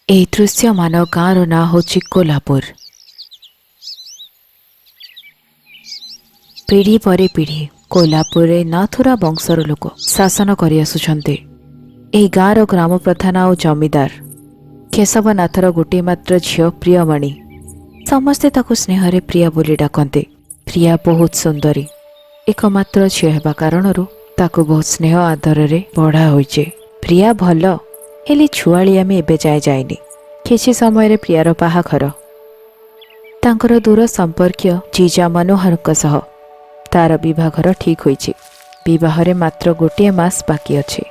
ଏହି ଦୃଶ୍ୟମାନ ଗାଁର ନାଁ ହେଉଛି କୋଲ୍ହାପୁର। ପିଢ଼ି ପରେ ପିଢ଼ି କୋଲ୍ହାପୁରରେ ନାଥୁରା ବଂଶର ଲୋକ ଶାସନ କରିଆସୁଛନ୍ତି। ଏହି ଗାଁର ଗ୍ରାମ ପ୍ରଧାନ ଆଉ ଜମିଦାର କେଶବନାଥର ଗୋଟିଏ ମାତ୍ର ଝିଅ ପ୍ରିୟମଣି। ସମସ୍ତେ ତାକୁ ସ୍ନେହରେ ପ୍ରିୟା ବୋଲି ଡାକନ୍ତି। ପ୍ରିୟା ବହୁତ ସୁନ୍ଦରୀ। ଏକମାତ୍ର ଝିଅ ହେବା କାରଣରୁ ତାକୁ ବହୁତ ସ୍ନେହ ଆଦରରେ ବଢ଼ା ହୋଇଛି। ପ୍ରିୟା ଭଲ, ହେଲେ ଛୁଆଳିଆମି ଏବେ ଯାଏ ଯାଇନି। କିଛି ସମୟରେ ପ୍ରିୟାର ବାହାଘର ତାଙ୍କର ଦୂର ସମ୍ପର୍କୀୟ ଜିଜା ମନୋହରଙ୍କ ସହ ତାର ବିବାହର ଠିକ୍ ହୋଇଛି। ବିବାହରେ ମାତ୍ର ଗୋଟିଏ ମାସ ବାକି ଅଛି।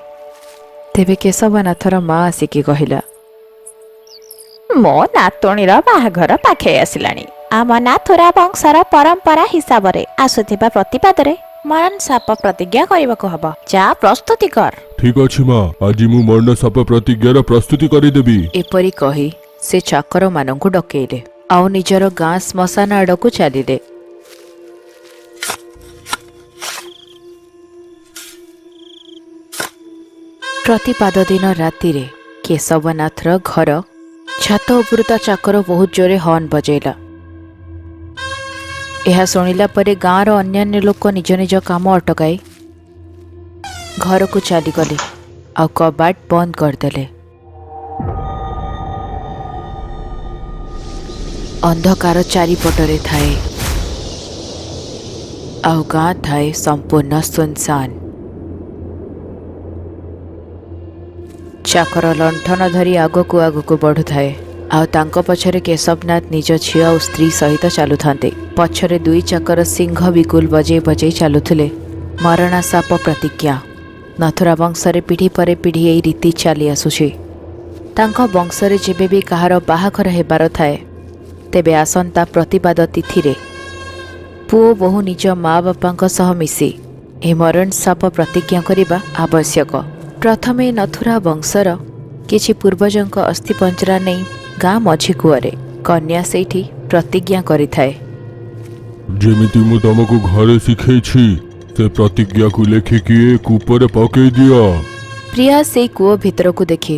ତେବେ କେଶବନାଥର ମା ଆସିକି କହିଲା, ମୋ ନାତୁଣୀର ବାହାଘର ପାଖେଇ ଆସିଲାଣି। ଆମ ନାଥୁରା ବଂଶର ପରମ୍ପରା ହିସାବରେ ଆସୁଥିବା ପ୍ରତିପାଦରେ ମରଣ ସାପ ପ୍ରତିଜ୍ଞା କରିବାକୁ ହବ। ଯା ପ୍ରସ୍ତୁତି କର। ଠିକ୍ ଅଛି ମା, ଆଜି ମୁଁ ମରଣ ସାପ ପ୍ରତିଜ୍ଞାର ପ୍ରସ୍ତୁତି କରିଦେବି। ଏପରି କହି ସେ ଚାକରମାନଙ୍କୁ ଡକେଇଲେ ଆଉ ନିଜର ଗାଁ ଶ୍ମଶାନ ଆଡ଼କୁ ଚାଲିଲେ। ପ୍ରତିପାଦ ଦିନ ରାତିରେ କେଶବନାଥର ଘର ଛାତ ଉପରୁ ତା ଚାକର ବହୁତ ଜୋରେ ହର୍ନ ବଜେଇଲା। ଏହା ଶୁଣିଲା ପରେ ଗାଁର ଅନ୍ୟାନ୍ୟ ଲୋକ ନିଜ ନିଜ କାମ ଅଟକାଇ ଘରକୁ ଚାଲିଗଲେ ଆଉ କବାଟ ବନ୍ଦ କରିଦେଲେ। ଅନ୍ଧକାର ଚାରିପଟରେ ଥାଏ ଆଉ ଗାଁ ଥାଏ ସମ୍ପୂର୍ଣ୍ଣ ସୁନସାନ। ଚାକର ଲଣ୍ଠନ ଧରି ଆଗକୁ ଆଗକୁ ବଢ଼ୁଥାଏ ଆଉ ତାଙ୍କ ପଛରେ କେଶବନାଥ ନିଜ ଝିଅ ଆଉ ସ୍ତ୍ରୀ ସହିତ ଚାଲୁଥାନ୍ତି। ପଛରେ ଦୁଇ ଚାକର ସିଂହ ବିଗୁଲ ବଜେଇ ବଜେଇ ଚାଲୁଥିଲେ ମରଣା ସାପ ପ୍ରତିଜ୍ଞା। ନାଥୁରା ବଂଶରେ ପିଢ଼ି ପରେ ପିଢ଼ି ଏହି ରୀତି ଚାଲି ଆସୁଛି। ତାଙ୍କ ବଂଶରେ ଯେବେ ବି କାହାର ବାହାଘର ହେବାର ଥାଏ, ତେବେ ଆସନ୍ତା ପ୍ରତିପାଦ ତିଥିରେ ପୁଅ ବୋହୂ ନିଜ ମା ବାପାଙ୍କ ସହ ମିଶି ଏହି ମରଣ ସାପ ପ୍ରତିଜ୍ଞା କରିବା ଆବଶ୍ୟକ। ପ୍ରଥମେ ନଥୁରା ବଂଶର କିଛି ପୂର୍ବଜଙ୍କ ଅସ୍ଥିପଞ୍ଜରା ନେଇ ଗାଁ ମଝି କୂଅରେ କନ୍ୟା ସେଇଠି ପ୍ରତିଜ୍ଞା କରିଥାଏ। ଯେମିତି ମୁଁ ତମକୁ ଘରେ ଶିଖେଇଛି, ସେ ପ୍ରତିଜ୍ଞାକୁ ଲେଖିକି ଏ କୂପରେ ପକେଇ ଦିଅ। ପ୍ରିୟା ସେଇ କୂଅ ଭିତରକୁ ଦେଖି,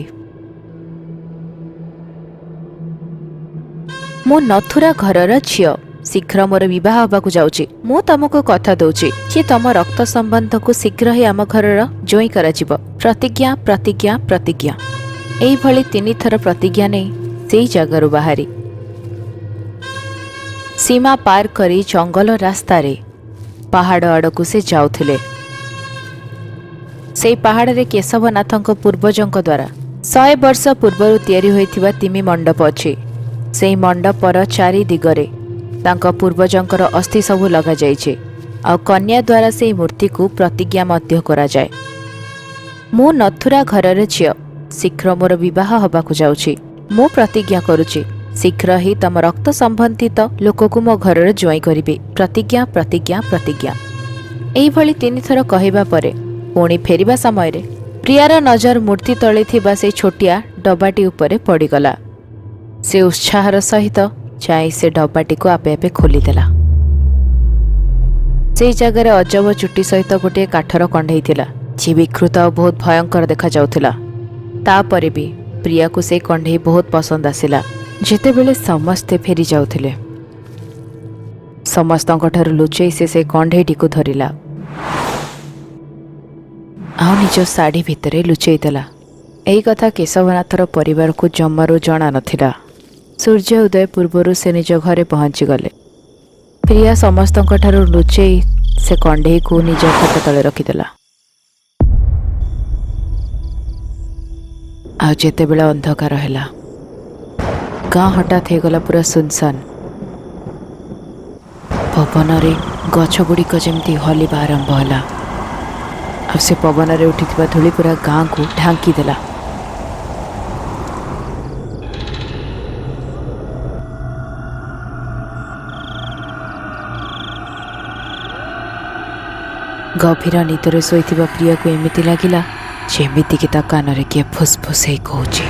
ମୁଁ ନଥୁରା ଘରର ଝିଅ, ଶୀଘ୍ର ମୋର ବିବାହ ହେବାକୁ ଯାଉଛି। ମୁଁ ତମକୁ କଥା ଦଉଛି ଯେ ତମ ରକ୍ତ ସମ୍ବନ୍ଧକୁ ଶୀଘ୍ର ହିଁ ଆମ ଘରର ଜୋଇଁ କରାଯିବ। ପ୍ରତିଜ୍ଞା ପ୍ରତିଜ୍ଞା ପ୍ରତିଜ୍ଞା। ଏଇଭଳି 3 ଥର ପ୍ରତିଜ୍ଞା ନେଇ ସେଇ ଜାଗାରୁ ବାହାରି ସୀମା ପାର କରି ଜଙ୍ଗଲ ରାସ୍ତାରେ ପାହାଡ଼ ଆଡ଼କୁ ସେ ଯାଉଥିଲେ। ସେଇ ପାହାଡ଼ରେ କେଶବନାଥଙ୍କ ପୂର୍ବଜଙ୍କ ଦ୍ୱାରା 100 ବର୍ଷ ପୂର୍ବରୁ ତିଆରି ହୋଇଥିବା ତିମି ମଣ୍ଡପ ଅଛି। ସେହି ମଣ୍ଡପର 4 ଦିଗରେ ତାଙ୍କ ପୂର୍ବଜଙ୍କର ଅସ୍ଥି ସବୁ ଲଗାଯାଇଛି ଆଉ କନ୍ୟା ଦ୍ୱାରା ସେହି ମୂର୍ତ୍ତିକୁ ପ୍ରତିଜ୍ଞା ମଧ୍ୟ କରାଯାଏ। ମୁଁ ନଥୁରା ଘରର ଝିଅ, ଶୀଘ୍ର ମୋର ବିବାହ ହେବାକୁ ଯାଉଛି। ମୁଁ ପ୍ରତିଜ୍ଞା କରୁଛି ଶୀଘ୍ର ହିଁ ତମ ରକ୍ତ ସମ୍ବନ୍ଧିତ ଲୋକକୁ ମୋ ଘରର ଜୋଇଁ କରିବି। ପ୍ରତିଜ୍ଞା ପ୍ରତିଜ୍ଞା ପ୍ରତିଜ୍ଞା। ଏଇଭଳି 3 ଥର କହିବା ପରେ ପୁଣି ଫେରିବା ସମୟରେ ପ୍ରିୟାର ନଜର ମୂର୍ତ୍ତି ତଳେ ଥିବା ସେଇ ଛୋଟିଆ ଡବାଟି ଉପରେ ପଡ଼ିଗଲା। ସେ ଉତ୍ସାହର ସହିତ ଯାଇ ସେ ଡବାଟିକୁ ଆପେ ଆପେ ଖୋଲିଦେଲା। ସେଇ ଜାଗାରେ ଅଜବ ଚୁଟି ସହିତ ଗୋଟିଏ କାଠର କଣ୍ଢେଇ ଥିଲା, ଯିଏ ବିକୃତ ଆଉ ବହୁତ ଭୟଙ୍କର ଦେଖାଯାଉଥିଲା। ତାପରେ ବି ପ୍ରିୟାକୁ ସେଇ କଣ୍ଢେଇ ବହୁତ ପସନ୍ଦ ଆସିଲା। ଯେତେବେଳେ ସମସ୍ତେ ଫେରି ଯାଉଥିଲେ, ସମସ୍ତଙ୍କଠାରୁ ଲୁଚେଇ ସେ କଣ୍ଢେଇଟିକୁ ଧରିଲା ଆଉ ନିଜ ଶାଢ଼ୀ ଭିତରେ ଲୁଚେଇ ଦେଲା। ଏହି କଥା କେଶବନାଥର ପରିବାରକୁ ଜମାରୁ ଜଣା ନଥିଲା। ସୂର୍ଯ୍ୟ ଉଦୟ ପୂର୍ବରୁ ସେ ନିଜ ଘରେ ପହଞ୍ଚିଗଲେ। ପ୍ରିୟା ସମସ୍ତଙ୍କଠାରୁ ଲୁଚେଇ ସେ କଣ୍ଢେଇକୁ ନିଜ ଖଟ ତଳେ ରଖିଦେଲା। ଆଉ ଯେତେବେଳେ ଅନ୍ଧକାର ହେଲା, ଗାଁ ହଠାତ୍ ହେଇଗଲା ପୁରା ସୁନସାନ। ପବନରେ ଗଛ ଗୁଡ଼ିକ ଯେମିତି ହଲିବା ଆରମ୍ଭ ହେଲା ଆଉ ସେ ପବନରେ ଉଠିଥିବା ଧୂଳି ପୁରା ଗାଁକୁ ଢାଙ୍କିଦେଲା। ଗଭୀର ନିଦରେ ଶୋଇଥିବା ପ୍ରିୟାକୁ ଏମିତି ଲାଗିଲା ଯେମିତିକି ତା କାନରେ କିଏ ଫୁସଫୁସ ହେଇ କହୁଛି।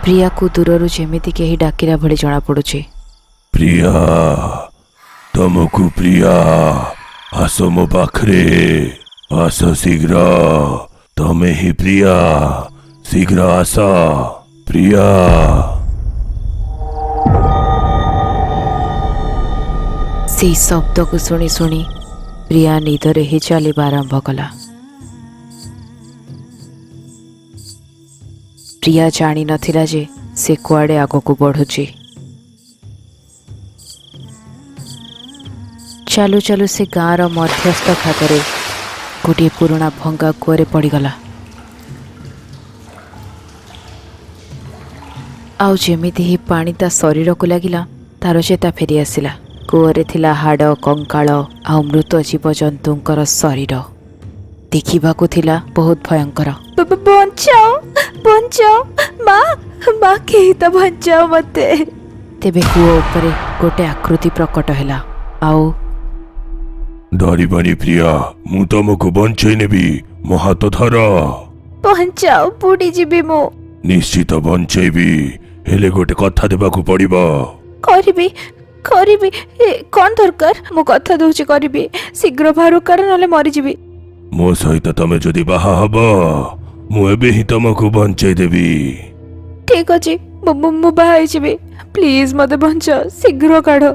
ପ୍ରିୟାକୁ ଦୂରରୁ ଯେମିତି କେହି ଡାକିଲା ଭଳି ଜଣାପଡ଼ୁଛି। ପ୍ରିୟା, ତମକୁ ପ୍ରିୟା, ଆସ ମୋ ପାଖରେ, ଆସ ଶୀଘ୍ର, ତମେ ହିଁ ପ୍ରିୟା, ଶୀଘ୍ର ଆସ ପ୍ରିୟା। ସେଇ ଶବ୍ଦକୁ ଶୁଣି ଶୁଣି ପ୍ରିୟା ନିଦରେ ହିଁ ଚାଲିବା ଆରମ୍ଭ କଲା। ପ୍ରିୟା ଜାଣିନଥିଲା ଯେ ସେ କୁଆଡ଼େ ଆଗକୁ ବଢ଼ୁଛି। ଚାଲୁ ଚାଲୁ ସେ ଗାଁର ମଧ୍ୟସ୍ଥ ଭାଗରେ ଗୋଟିଏ ପୁରୁଣା ଭଙ୍ଗା କୂଅରେ ପଡ଼ିଗଲା। ଆଉ ଯେମିତି ହିଁ ପାଣି ତା ଶରୀରକୁ ଲାଗିଲା, ତାର ଚେତା ଫେରି ଆସିଲା। କୂଅରେ ଥିଲା ହାଡ଼, କଙ୍କାଳ ଆଉ ମୃତ ଜୀବଜନ୍ତୁଙ୍କର ଶରୀର। ଦେଖିବାକୁ ଥିଲା ବହୁତ ଭୟଙ୍କର। ବଞ୍ଚାଅ, ବଞ୍ଚାଅ, ମା କେହି ତ ବଞ୍ଚାଅ ମତେ। ତେବେ କୂଅ ଉପରେ ଗୋଟେ ଆକୃତି ପ୍ରକଟ ହେଲା। ଆଉ ଡରିବନି ପ୍ରିୟା, ମୁଁ ତମକୁ ବଞ୍ଚେଇ ନେବି, ମୋ ହାତ ଧର। ବଞ୍ଚାଅ, ବୁଡ଼ିଯିବି ମୁଁ। ନିଶ୍ଚିତ ବଞ୍ଚେଇବି, ହେଲେ ଗୋଟେ କଥା ଦେବାକୁ ପଡ଼ିବ। କରିବି, କରିବି, କ'ଣ ଦରକାର? ମୁଁ କଥା ଦଉଛି କରିବି। ଶୀଘ୍ର ବାହାରୁ କର, ନହେଲେ ମରିଯିବି। ମୋ ସହିତ ତମେ ଯଦି ବାହା ହବ, ମୁଁ ଏବେ ହିଁ ତମକୁ ବଞ୍ଚେଇ ଦେବି। ଠିକ୍ ଅଛି, ମୁଁ ବାହା ହେଇଯିବି। ପ୍ଲିଜ୍ ମତେ ବଞ୍ଚାଅ, ଶୀଘ୍ର କାଢ଼।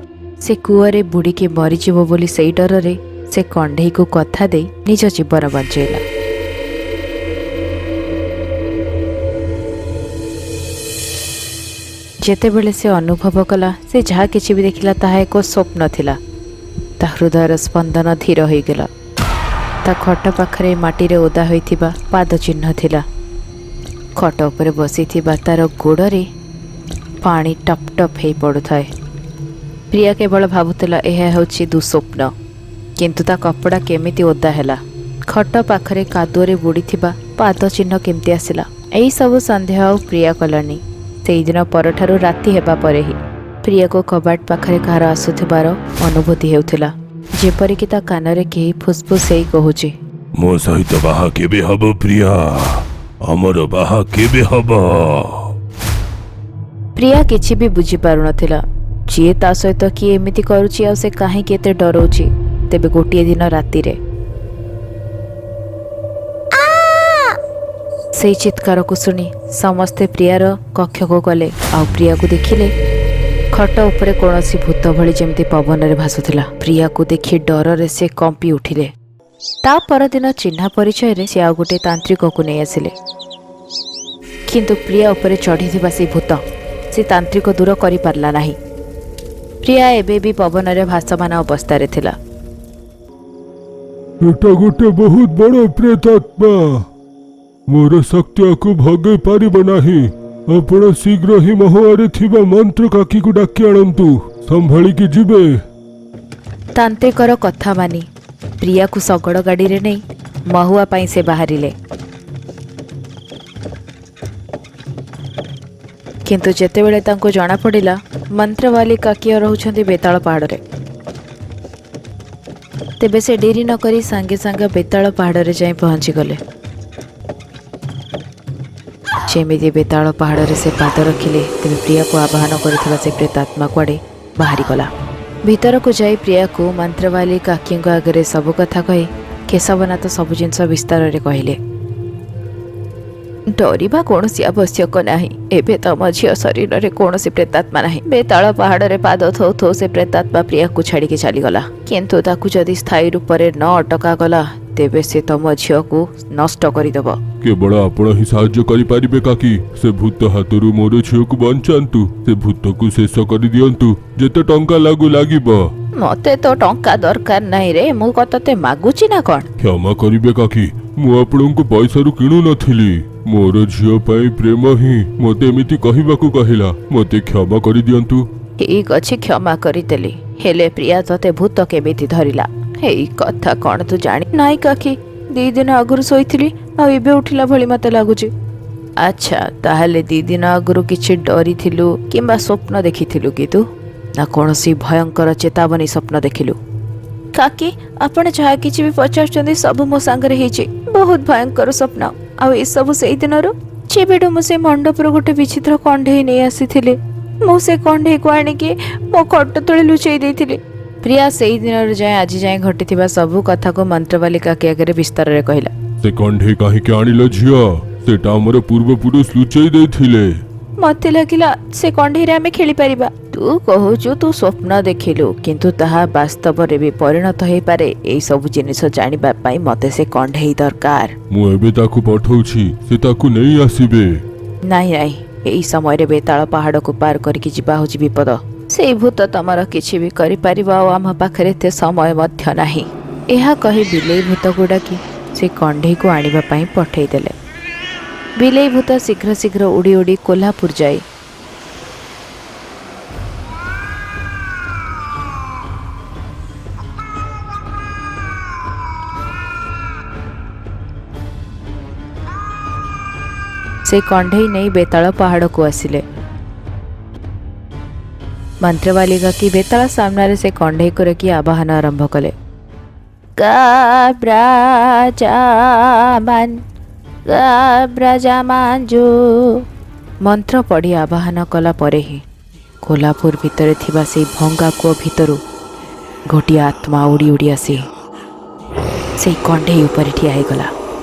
ସେ କୂଅରେ ବୁଡ଼ିକି ମରିଯିବ ବୋଲି ସେଇ ଡରରେ ସେ କଣ୍ଢେଇକୁ କଥା ଦେଇ ନିଜ ଜୀବନ ବଞ୍ଚେଇଲା। ଯେତେବେଳେ ସେ ଅନୁଭବ କଲା ସେ ଯାହା କିଛି ବି ଦେଖିଲା ତାହା ଏକ ସ୍ୱପ୍ନ ଥିଲା, ତା ହୃଦୟର ସ୍ପନ୍ଦନ ଧୀର ହୋଇଗଲା। ତା ଖଟ ପାଖରେ ମାଟିରେ ଓଦା ହୋଇଥିବା ପାଦ ଚିହ୍ନ ଥିଲା। ଖଟ ଉପରେ ବସିଥିବା ତାର ଗୋଡ଼ରେ ପାଣି ଟପ୍ ଟପ୍ ହେଇ ପଡ଼ୁଥାଏ। ପ୍ରିୟା କେବଳ ଭାବୁଥିଲା ଏହା ହେଉଛି ଦୁଃସ୍ୱପ୍ନ, କିନ୍ତୁ ତା କପଡ଼ା କେମିତି ଓଦା ହେଲା, ଖଟ ପାଖରେ କାଦୁଅରେ ବୁଡ଼ିଥିବା ପାଦ ଚିହ୍ନ କେମିତି ଆସିଲା, ଏହିସବୁ ସନ୍ଦେହ ଆଉ ପ୍ରିୟା କଲାନି। ସେଇଦିନ ପରଠାରୁ ରାତି ହେବା ପରେ ହିଁ ପ୍ରିୟାକୁ କବାଟ ପାଖରେ କାହାର ଆସୁଥିବାର ଅନୁଭୂତି ହେଉଥିଲା, ଯେପରିକି ତା କାନରେ କେହି ଫୁସ୍ଫୁସ୍ ହେଇ କହୁଛି, ମୋ ସହିତ ବାହା କେବେ ହବ ପ୍ରିୟା? ଆମର ବାହା କେବେ ହବ? ପ୍ରିୟା କିଛି ବି ବୁଝିପାରୁନଥିଲା। ଯିଏ ତା ସହିତ କିଏ ଏମିତି କରୁଛି ଆଉ ସେ କାହିଁକି ଏତେ ଡରଉଛି। ତେବେ ଗୋଟିଏ ଦିନ ରାତିରେ ସେଇ ଚିତ୍କାରକୁ ଶୁଣି ସମସ୍ତେ ପ୍ରିୟାର କକ୍ଷକୁ ଗଲେ। ଆଉ ପ୍ରିୟାକୁ ଦେଖିଲେ ଖଟ ଉପରେ କୌଣସି ଭୂତ ଭଳି ଯେମିତି ପବନରେ ଭାସୁଥିଲା। ପ୍ରିୟାକୁ ଦେଖି ଡରରେ ସେ କମ୍ପି ଉଠିଲେ। ତା ପରଦିନ ଚିହ୍ନା ପରିଚୟରେ ସେ ଆଉ ଗୋଟେ ତାନ୍ତ୍ରିକକୁ ନେଇ ଆସିଲେ, କିନ୍ତୁ ପ୍ରିୟା ଉପରେ ଚଢ଼ିଥିବା ସେ ଭୂତ ସେ ତାନ୍ତ୍ରିକ ଦୂର କରିପାରିଲା ନାହିଁ। ପ୍ରିୟା ଏବେ ବି ପବନରେ ଭାସମାନ ଅବସ୍ଥାରେ ଥିଲା। ଏଟା ଗୋଟେ ବହୁତ ବଡ଼ ପ୍ରେତାତ୍ମା, ମୋର ଶକ୍ତି ଆକୁ ଭଗେଇ ପାରିବ ନାହିଁ। ଆପଣ ଶୀଘ୍ର ହିଁ ମହୁଆରେ ଥିବା ମନ୍ତ୍ର କାକିକୁ ଡାକି ଆଣନ୍ତୁ, ସମ୍ଭାଳିକି ଯିବେ। ତାନ୍ତ୍ରିକର କଥା ମାନି ପ୍ରିୟାକୁ ଶଗଡ଼ ଗାଡ଼ିରେ ନେଇ ମହୁଆ ପାଇଁ ସେ ବାହାରିଲେ। କିନ୍ତୁ ଯେତେବେଳେ ତାଙ୍କୁ ଜଣାପଡ଼ିଲା ମନ୍ତ୍ରବାଲି କାକିଆ ରହୁଛନ୍ତି ବେତାଳ ପାହାଡ଼ରେ, ତେବେ ସେ ଡେରି ନକରି ସାଙ୍ଗେ ସାଙ୍ଗେ ବେତାଳ ପାହାଡ଼ରେ ଯାଇ ପହଞ୍ଚିଗଲେ। ଯେମିତି ବେତାଳ ପାହାଡ଼ରେ ସେ ପାଦ ରଖିଲେ, ତେବେ ପ୍ରିୟାକୁ ଆବାହନ କରିଥିବା ସେ ପ୍ରେତାତ୍ମା କୁଆଡ଼େ ବାହାରିଗଲା। ଭିତରକୁ ଯାଇ ପ୍ରିୟାକୁ ମନ୍ତ୍ରବାଲି କାକିଙ୍କ ଆଗରେ ସବୁ କଥା କହି କେଶବନାଥ ସବୁ ଜିନିଷ ବିସ୍ତାରରେ କହିଲେ। ଡରିବା କୌଣସି ଆବଶ୍ୟକ ନାହିଁ। ଏବେ ତମ ଝିଅ ଶରୀରରେ କୌଣସି ପ୍ରେତାତ୍ମା ନାହିଁ। ବେତାଳ ପାହାଡ଼ରେ ପାଦ ଥୋଉ ଥୋଉ ସେ ପ୍ରେତାତ୍ମା ପ୍ରିୟାକୁ ଛାଡ଼ିକି ଚାଲିଗଲା। କିନ୍ତୁ ତାକୁ ଯଦି ସ୍ଥାୟୀ ରୂପରେ ନ ଅଟକାଗଲା, ତେବେ ସେ ତମ ଝିଅକୁ ନଷ୍ଟ କରିଦେବ। କେବଳ ଆପଣ ହିଁ ସାହାଯ୍ୟ କରିପାରିବେ କାକି। ସେ ଭୂତ ହାତରୁ ମୋର ଝିଅକୁ ବଞ୍ଚାନ୍ତୁ, ସେ ଭୂତକୁ ଶେଷ କରିଦିଅନ୍ତୁ, ଯେତେ ଟଙ୍କା ଲାଗିବ। ମତେ ତ ଟଙ୍କା ଦରକାର ନାହିଁ ରେ, ମୁଁ କଣ ତତେ ମାଗୁଛି ନା କଣ? କ୍ଷମା କରିବେ କାକି, ମୁଁ ଆପଣଙ୍କୁ ପଇସାରୁ କିଣୁ ନଥିଲି। ମୋର ଝିଅ ପାଇଁ ପ୍ରେମ ହିଁ ମୋତେ ଏମିତି କହିବାକୁ କହିଲା। ମୋତେ କ୍ଷମା କରିଦିଅନ୍ତୁ। ଠିକ୍ ଅଛି, କ୍ଷମା କରିଦେଲି। ହେଲେ ପ୍ରିୟା ତତେ ଭୂତ କେମିତି ଧରିଲା? ଏଇ କଥା କଣ ତୁ ଜାଣି? ନାଇଁ କାକି, 2 ଦିନ ଆଗରୁ ଶୋଇଥିଲି ଆଉ ଏବେ ଉଠିଲା ଭଳି ମତେ ଲାଗୁଛି। ଆଚ୍ଛା, ତାହେଲେ 2 ଦିନ ଆଗରୁ କିଛି ଡରିଥିଲୁ କିମ୍ବା ସ୍ୱପ୍ନ ଦେଖିଥିଲୁ କି ତୁ? ନା କୌଣସି ଭୟଙ୍କର ଚେତାବନୀ ସ୍ୱପ୍ନ ଦେଖିଲୁ? କାକି, ଆପଣ ଯାହା କିଛି ବି ପଚାରୁଛନ୍ତି ସବୁ ମୋ ସାଙ୍ଗରେ ହେଇଛି। ବହୁତ ଭୟଙ୍କର ସ୍ୱପ୍ନ। ଆଉ ଏସବୁ ସେଇ ଦିନରୁ ଯେବେଠୁ ମୁଁ ସେ ମଣ୍ଡପରୁ ଗୋଟେ ବିଚିତ୍ର କଣ୍ଢେଇ ନେଇ ଆସିଥିଲି ମୁଁ ସେ କଣ୍ଢେଇକୁ ଆଣିକି ମୋ ଖଟ ତଳେ ଲୁଚେଇ ଦେଇଥିଲି। ପ୍ରିୟା ସେଇ ଦିନରୁ ଯାଏଁ ଆଜି ଯାଏଁ ଘଟିଥିବା ସବୁ କଥାକୁ ମନ୍ତ୍ରବାଲିକା ଆଗରେ ବିସ୍ତାରରେ କହିଲା। ସେ କଣ୍ଢେଇ କାହିଁକି ଆଣିଲ ଝିଅ? ସେଟା ଆମର ପୂର୍ବପୁରୁଷ ଲୁଚେଇ ଦେଇଥିଲେ। ମତେ ଲାଗିଲା ସେ କଣ୍ଢେଇରେ ଆମେ ଖେଳିପାରିବା। ତୁ କହୁଛୁ ତୁ ସ୍ୱପ୍ନ ଦେଖିଲୁ, କିନ୍ତୁ ତାହା ବାସ୍ତବରେ ବି ପରିଣତ ହେଇପାରେ। ଏଇ ସବୁ ଜିନିଷ ଜାଣିବା ପାଇଁ ମତେ ସେ କଣ୍ଢେଇ ଦରକାର। ମୁଁ ଏବେ ତାକୁ ପଠଉଛି, ସେ ତାକୁ ନେଇ ଆସିବେ। ନାଇଁ ନାଇଁ, ଏଇ ସମୟରେ ବେତାଳ ପାହାଡକୁ ପାର କରିକି ଯିବା ହଉଛି ବିପଦ। ସେଇ ଭୂତ ତମର କିଛି ବି କରିପାରିବ ଆଉ ଆମ ପାଖରେ ଏତେ ସମୟ ମଧ୍ୟ ନାହିଁ। ଏହା କହି ବିଲେଇ ଭୂତକୁ ଡାକି ସେ କଣ୍ଢେଇକୁ ଆଣିବା ପାଇଁ ପଠେଇଦେଲେ। ବିଲେଇ ଭୂତ ଶୀଘ୍ର ଶୀଘ୍ର ଉଡ଼ି ଉଡ଼ି କୋଲ୍ହାପୁର ଯାଏ। ସେ କଣ୍ଢେଇ ନେଇ ବେତାଳ ପାହାଡ଼କୁ ଆସିଲେ। ମନ୍ତ୍ରବାଲିକା କି ବେତାଳ ସାମ୍ନାରେ ସେ କଣ୍ଢେଇକୁ ରଖି ଆବାହନ ଆରମ୍ଭ କଲେ। ଗାବ୍ରାଜାମାଞ୍ଜୁ ମନ୍ତ୍ର ପଢ଼ି ଆବାହନ କଲା ପରେ ହିଁ କୋଲ୍ହାପୁର ଭିତରେ ଥିବା ସେଇ ଭଙ୍ଗା କୂଅ ଭିତରୁ ଗୋଟିଏ ଆତ୍ମା ଉଡ଼ି ଉଡ଼ି ଆସି ସେଇ କଣ୍ଢେଇ ଉପରେ ଠିଆ ହେଇଗଲା।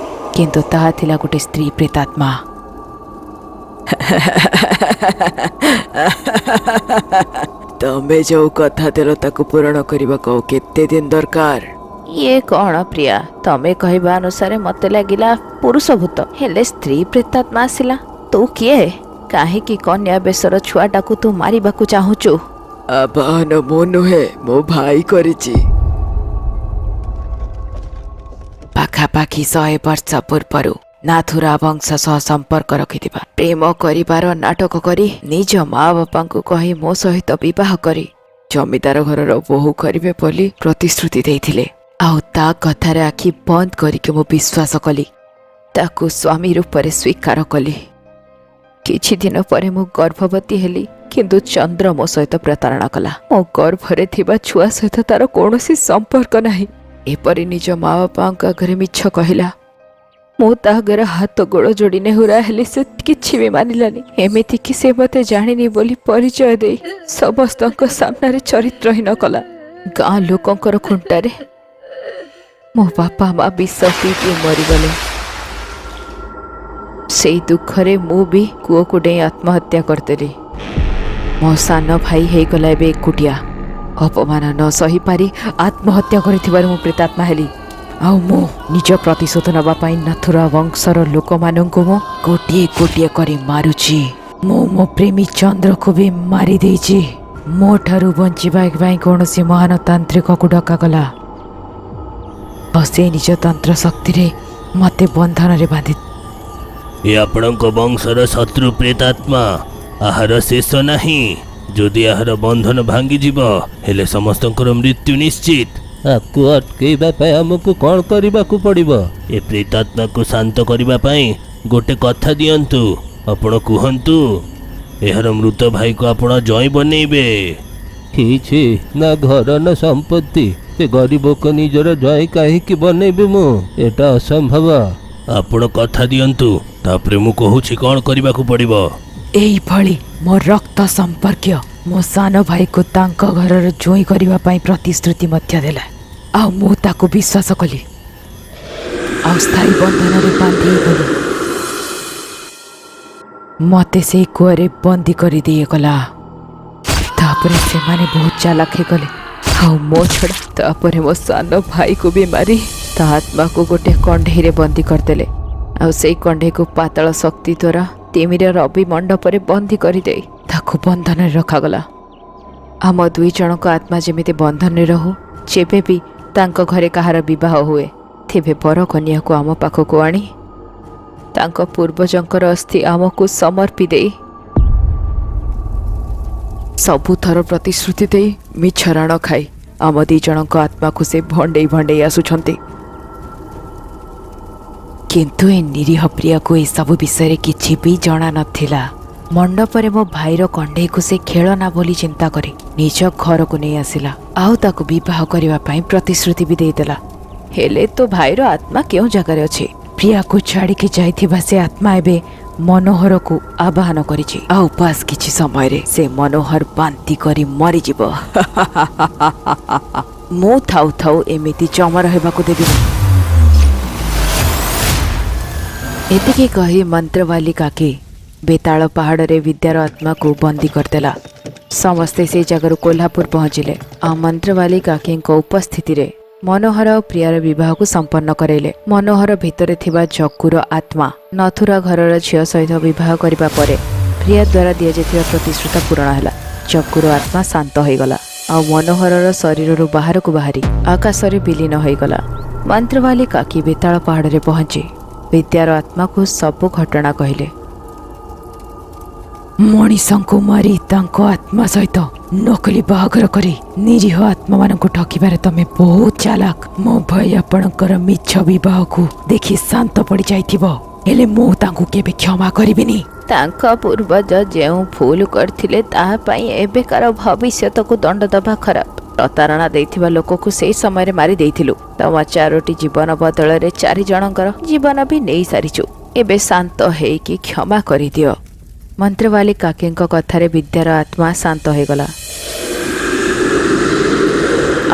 କିନ୍ତୁ ତାହା ଥିଲା ଗୋଟେ ସ୍ତ୍ରୀ ପ୍ରେତାତ୍ମା। ତମେ ଯୋଉ କଥା ଦେଲ ତାକୁ ପୂରଣ କରିବାକୁ ଆଉ କେତେ ଦିନ ଦରକାର? ଇଏ କଣ ପ୍ରିୟା, ତମେ କହିବା ଅନୁସାରେ ମତେ ଲାଗିଲା ପୁରୁଷ ଭୂତ, ହେଲେ ସ୍ତ୍ରୀ ପ୍ରେତାତ୍ମା ଆସିଲା। ତୁ କିଏ? କାହିଁକି କନ୍ୟା ବେଶର ଛୁଆଟାକୁ ତୁ ମାରିବାକୁ ଚାହୁଁଛୁ? ଆବାହନ ମୁଁ ନୁହେଁ, ମୋ ଭାଇ କରିଛି। ପାଖାପାଖି 100 ବର୍ଷ ପୂର୍ବରୁ ନାଥୁରା ବଂଶ ସହ ସମ୍ପର୍କ ରଖିଥିବା, ପ୍ରେମ କରିବାର ନାଟକ କରି ନିଜ ମା ବାପାଙ୍କୁ କହି ମୋ ସହିତ ବିବାହ କରି ଜମିଦାର ଘରର ବୋହୂ କରିବେ ବୋଲି ପ୍ରତିଶ୍ରୁତି ଦେଇଥିଲେ। ଆଉ ତା କଥାରେ ଆଖି ବନ୍ଦ କରିକି ମୁଁ ବିଶ୍ୱାସ କଲି, ତାକୁ ସ୍ୱାମୀ ରୂପରେ ସ୍ୱୀକାର କଲି। କିଛି ଦିନ ପରେ ମୁଁ ଗର୍ଭବତୀ ହେଲି, କିନ୍ତୁ ଚନ୍ଦ୍ର ମୋ ସହିତ ପ୍ରତାରଣା କଲା। ମୋ ଗର୍ଭରେ ଥିବା ଛୁଆ ସହିତ ତାର କୌଣସି ସମ୍ପର୍କ ନାହିଁ। ଏପରି ନିଜ ମା ବାପାଙ୍କ ଆଗରେ ମିଛ କହିଲା। ମୁଁ ତା ଆଗରେ ହାତ ଗୋଡ଼ ଯୋଡ଼ି ନେହୁରା ହେଲି, ସେ କିଛି ବି ମାନିଲାନି। ଏମିତିକି ସେ ମୋତେ ଜାଣିନି ବୋଲି ପରିଚୟ ଦେଇ ସମସ୍ତଙ୍କ ସାମ୍ନାରେ ଚରିତ୍ରହୀନ କଲା। ଗାଁ ଲୋକଙ୍କର ଖୁଣ୍ଟାରେ ମୋ ବାପା ମା ବିଷ ପିଇକି ମରିଗଲେ। ସେଇ ଦୁଃଖରେ ମୁଁ ବି କୂଅକୁ ଡେଇଁ ଆତ୍ମହତ୍ୟା କରିଦେଲି। ମୋ ସାନ ଭାଇ ହେଇଗଲା ଏବେ ଏକୁଟିଆ। ଅପମାନ ନ ସହିପାରି ଆତ୍ମହତ୍ୟା କରିଥିବାରୁ ମୁଁ ପ୍ରେତାତ୍ମା ହେଲି। ଆଉ ମୁଁ ନିଜ ପ୍ରତିଶୋଧ ନେବା ପାଇଁ ନାଥୁରା ବଂଶର ଲୋକମାନଙ୍କୁ ମୁଁ ଗୋଟିଏ ଗୋଟିଏ କରି ମାରୁଛି। ମୁଁ ମୋ ପ୍ରେମୀ ଚନ୍ଦ୍ରକୁ ବି ମାରି ଦେଇଛି। ମୋ ଠାରୁ ବଞ୍ଚିବା ପାଇଁ କୌଣସି ମହାନ ତାନ୍ତ୍ରିକକୁ ଡକାଗଲା ଆଉ ସେ ନିଜ ତନ୍ତ୍ର ଶକ୍ତିରେ ମୋତେ ବନ୍ଧନରେ ବାନ୍ଧି। ଏ ଆପଣଙ୍କ ବଂଶର ଶତ୍ରୁ ପ୍ରେତାତ୍ମା। ଆହାର ଶେଷ ନାହିଁ। ଯଦି ଏହାର ବନ୍ଧନ ଭାଙ୍ଗିଯିବ, ହେଲେ ସମସ୍ତଙ୍କର ମୃତ୍ୟୁ ନିଶ୍ଚିତ। ଆକୁ ଅଟକେଇବା ପାଇଁ ଆମକୁ କ'ଣ କରିବାକୁ ପଡ଼ିବ? ଏ ପ୍ରେତାତ୍ମାକୁ ଶାନ୍ତ କରିବା ପାଇଁ ଗୋଟେ କଥା ଦିଅନ୍ତୁ। ଆପଣ କୁହନ୍ତୁ, ଏହାର ମୃତ ଭାଇକୁ ଆପଣ ଜଇଁ ବନେଇବେ। କିଛି ନା ଘର ନା ସମ୍ପତ୍ତି, ସେ ଗରିବକୁ ନିଜର ଜଇଁ କାହିଁକି ବନେଇବି ମୁଁ? ଏଟା ଅସମ୍ଭବ। ଆପଣ କଥା ଦିଅନ୍ତୁ, ତାପରେ ମୁଁ କହୁଛି କ'ଣ କରିବାକୁ ପଡ଼ିବ। ଏଇଭଳି ମୋ ରକ୍ତ ସମ୍ପର୍କୀୟ ମୋ ସାନ ଭାଇକୁ ତାଙ୍କ ଘରର ଜୋଇଁ କରିବା ପାଇଁ ପ୍ରତିଶ୍ରୁତି ମଧ୍ୟ ଦେଲା। ଆଉ ମୁଁ ତାକୁ ବିଶ୍ୱାସ କଲି ଆଉ ସ୍ଥାୟୀ ବନ୍ଧନରେ ବାନ୍ଧି ଗଲି। ମୋତେ ସେଇ କୂଅରେ ବନ୍ଦୀ କରି ଦେଇଗଲା। ତାପରେ ସେମାନେ ବହୁତ ଚାଲାକ ହେଇଗଲେ ଆଉ ମୋ ଛଡ଼ା ତାପରେ ମୋ ସାନ ଭାଇକୁ ବି ମାରି ତା ଆତ୍ମାକୁ ଗୋଟେ କଣ୍ଢେଇରେ ବନ୍ଦୀ କରିଦେଲେ। ଆଉ ସେଇ କଣ୍ଢେଇକୁ ପାତାଳ ଶକ୍ତି ଦ୍ୱାରା ତିମିର ରବି ମଣ୍ଡପରେ ବନ୍ଦୀ କରିଦେଇ ତାକୁ ବନ୍ଧନରେ ରଖାଗଲା। ଆମ ଦୁଇ ଜଣଙ୍କ ଆତ୍ମା ଯେମିତି ବନ୍ଧନରେ ରହୁ। ଯେବେ ବି ତାଙ୍କ ଘରେ କାହାର ବିବାହ ହୁଏ, ତେବେ ବର କନ୍ୟାକୁ ଆମ ପାଖକୁ ଆଣି ତାଙ୍କ ପୂର୍ବଜଙ୍କର ଅସ୍ଥି ଆମକୁ ସମର୍ପି ଦେଇ ସବୁଥର ପ୍ରତିଶ୍ରୁତି ଦେଇ ମିଛ ରାଣ ଖାଇ ଆମ ଦୁଇ ଜଣଙ୍କ ଆତ୍ମାକୁ ସେ ଭଣ୍ଡେଇ ଭଣ୍ଡେଇ ଆସୁଛନ୍ତି। କିନ୍ତୁ ଏ ନିରୀହ ପ୍ରିୟାକୁ ଏସବୁ ବିଷୟରେ କିଛି ବି ଜଣା ନଥିଲା। ମଣ୍ଡପରେ ମୋ ଭାଇର କଣ୍ଢେଇକୁ ସେ ଖେଳନା ବୋଲି ଚିନ୍ତା କରି ନିଜ ଘରକୁ ନେଇ ଆସିଲା ଆଉ ତାକୁ ବିବାହ କରିବା ପାଇଁ ପ୍ରତିଶ୍ରୁତି ବି ଦେଇଦେଲା। ହେଲେ ତୋ ଭାଇର ଆତ୍ମା କେଉଁ ଜାଗାରେ ଅଛି? ପ୍ରିୟାକୁ ଛାଡ଼ିକି ଯାଇଥିବା ସେ ଆତ୍ମା ଏବେ ମନୋହରକୁ ଆବାହନ କରିଛି। ଆଉ ବାସ୍ କିଛି ସମୟରେ ସେ ମନୋହର ବାନ୍ତି କରି ମରିଯିବ। ମୁଁ ଥାଉ ଥାଉ ଏମିତି ଚମର ହେବାକୁ ଦେବିନି। ଏତିକି କହି ମନ୍ତ୍ରବାଲି କାକି ବେତାଳ ପାହାଡ଼ରେ ବିଦ୍ୟାର ଆତ୍ମାକୁ ବନ୍ଦୀ କରିଦେଲା। ସମସ୍ତେ ସେ ଜାଗାରୁ କୋଲ୍ହାପୁର ପହଞ୍ଚିଲେ। ଆଉ ମନ୍ତ୍ରବାଲି କାକିଙ୍କ ଉପସ୍ଥିତିରେ ମନୋହର ଆଉ ପ୍ରିୟାର ବିବାହକୁ ସମ୍ପନ୍ନ କରାଇଲେ। ମନୋହର ଭିତରେ ଥିବା ଜଗୁର ଆତ୍ମା ନଥୁରା ଘରର ଝିଅ ସହିତ ବିବାହ କରିବା ପରେ ପ୍ରିୟା ଦ୍ୱାରା ଦିଆଯାଇଥିବା ପ୍ରତିଶ୍ରୁତି ପୂରଣ ହେଲା। ଜଗୁର ଆତ୍ମା ଶାନ୍ତ ହୋଇଗଲା ଆଉ ମନୋହରର ଶରୀରରୁ ବାହାରକୁ ବାହାରି ଆକାଶରେ ବିଲୀନ ହୋଇଗଲା। ମନ୍ତ୍ରବାଲି କାକି ବେତାଳ ପାହାଡ଼ରେ ପହଞ୍ଚି ବିଦ୍ୟାର ଆତ୍ମାକୁ ସବୁ ଘଟଣା କହିଲେ। ମଣିଷଙ୍କୁ ମାରି ତାଙ୍କ ଆତ୍ମା ସହିତ ନକଲି ବାହାଘର କରି ନିରୀହ ଆତ୍ମାମାନଙ୍କୁ ଠକିବାରେ ତମେ ବହୁତ ଚାଲାକ। ମୋ ଭାଇ ଆପଣଙ୍କର ମିଛ ବିବାହକୁ ଦେଖି ଶାନ୍ତ ପଡ଼ିଯାଇଥିବ, ହେଲେ ମୁଁ ତାଙ୍କୁ କେବେ କ୍ଷମା କରିବିନି। ତାଙ୍କ ପୂର୍ବଜ ଯେଉଁ ଭୁଲ କରିଥିଲେ ତାହା ପାଇଁ ଏବେକାର ଭବିଷ୍ୟତକୁ ଦଣ୍ଡ ଦେବା ଖରାପ। ପ୍ରତାରଣା ଦେଇଥିବା ଲୋକକୁ ସେଇ ସମୟରେ ମାରି ଦେଇଥିଲୁ। ତମ 4ଟି ଜୀବନ ବଦଳରେ 4 ଜଣଙ୍କର ଜୀବନ ବି ନେଇ ସାରିଛୁ। ଏବେ ଶାନ୍ତ ହେଇକି କ୍ଷମା କରିଦିଅ। ମନ୍ତ୍ରବାଲି କାକିଙ୍କ କଥାରେ ବିଦ୍ୟାର ଆତ୍ମା ଶାନ୍ତ ହୋଇଗଲା।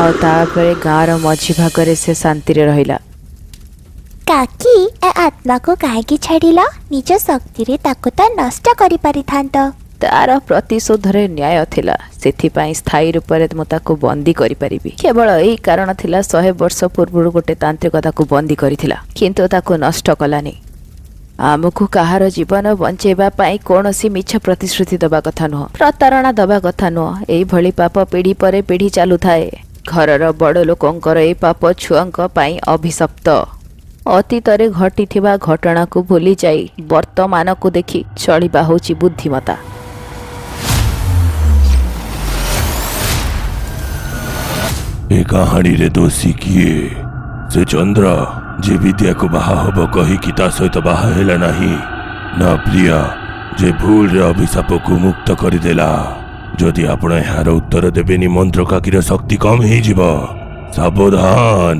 ଆଉ ତାପରେ ଗାଁର ମଝି ଭାଗରେ ସେ ଶାନ୍ତିରେ ରହିଲା। କାକି ଏ ଆତ୍ମାକୁ କାହିଁକି ଛାଡ଼ିଲ? ନିଜ ଶକ୍ତିରେ ତାକୁ ତ ନଷ୍ଟ କରିପାରିଥାନ୍ତ। ତାର ପ୍ରତିଶୋଧରେ ନ୍ୟାୟ ଥିଲା, ସେଥିପାଇଁ ସ୍ଥାୟୀ ରୂପରେ ମୁଁ ତାକୁ ବନ୍ଦୀ କରିପାରିବି। କେବଳ ଏଇ କାରଣ ଥିଲା 100 ବର୍ଷ ପୂର୍ବରୁ ଗୋଟେ ତାନ୍ତ୍ରିକ ତାକୁ ବନ୍ଦୀ କରିଥିଲା, କିନ୍ତୁ ତାକୁ ନଷ୍ଟ କଲାନି। ଆମକୁ କାହାର ଜୀବନ ବଞ୍ଚେଇବା ପାଇଁ କୌଣସି ମିଛ ପ୍ରତିଶ୍ରୁତି ଦେବା କଥା ନୁହଁ, ପ୍ରତାରଣା ଦେବା କଥା ନୁହଁ। ଏଇଭଳି ପାପ ପିଢ଼ି ପରେ ପିଢ଼ି ଚାଲୁଥାଏ। ଘରର ବଡ଼ ଲୋକଙ୍କର ଏ ପାପ ଛୁଆଙ୍କ ପାଇଁ ଅଭିଶପ୍ତ। ଅତୀତରେ ଘଟିଥିବା ଘଟଣାକୁ ଭୁଲି ଯାଇ ବର୍ତ୍ତମାନକୁ ଦେଖି ଚଳିବା ହେଉଛି ବୁଦ୍ଧିମତା। ଏ କାହାଣୀରେ ଦୋଷୀ କିଏ? ସେ ଚନ୍ଦ୍ର ଯେ ବିଦ୍ୟାକୁ ବାହା ହବ କହିକି ତା ସହିତ ବାହା ହେଲା ନାହିଁ, ନା ପ୍ରିୟା ଯେ ଭୁଲରେ ଅଭିଶାପକୁ ମୁକ୍ତ କରିଦେଲା? ଯଦି ଆପଣ ଏହାର ଉତ୍ତର ଦେବେନି ମନ୍ତ୍ରକାକିର ଶକ୍ତି କମ୍ ହେଇଯିବ। ସାବଧାନ।